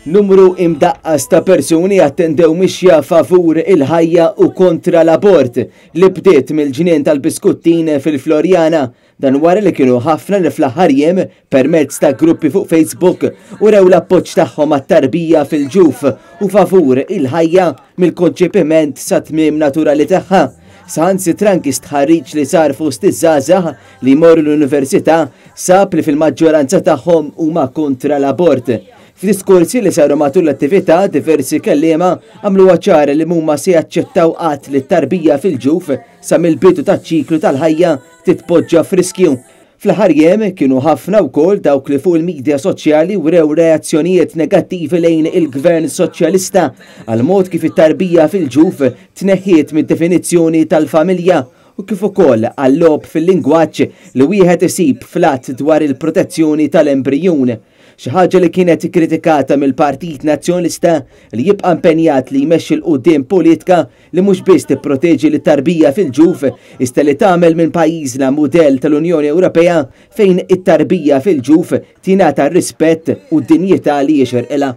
Numru imdaqqas ta' persuni attendew mixja favur il-ħajja u kontra l-abort li bdiet mill-ġnien tal-Biskuttin fil-Florjana dan wara li kienu ħafna li fl-aħħar jiem permezz ta' gruppi fuq Facebook u rew l-appoġġ tagħhom għat-tarbija fil-ġuf u favur il-ħajja mill-konċepiment sa tmiem naturali tagħha. Saħansitra anki stħarriġ li sar fost iż-żgħażagħ li jmorru l-università sab li fil-maġġoranza tagħhom huma kontra l-abort. F'diskorsi li saru matul l-attività diversi kelliema għamlu ċara li huma se jaċċettaw qatt li t-tarbija fil-ġuf sa mill-bidu taċ-ċiklu tal-ħajja titpoġġa f'riskju. Fl-aħħar jiem kienu ħafna wkoll dawk li fuq il-midja soċjali wrew reazzjonijiet negattivi lejn il-Gvern Soċjalista għal mod kif it-tarbija fil-ġuf tneħħiet mid-definizzjoni tal-familja u kif ukoll għall-lob fil-lingwaġġ li wieħed isib fl-att dwar il-protezzjoni tal-embrijun. Xi ħaġa li kienet kritikata mill-Partit Nazzjonalista li jibqa' impenjat li jmexxi l qudiem politika li mhux biss tipproteġi lit-tarbija fil-ġuf iżda li tagħmel minn pajjiżna mudell tal-Unjoni Ewropea fejn it-tarbija fil-ġuf tingħata r-rispett u d-dinjità li jixerqilha.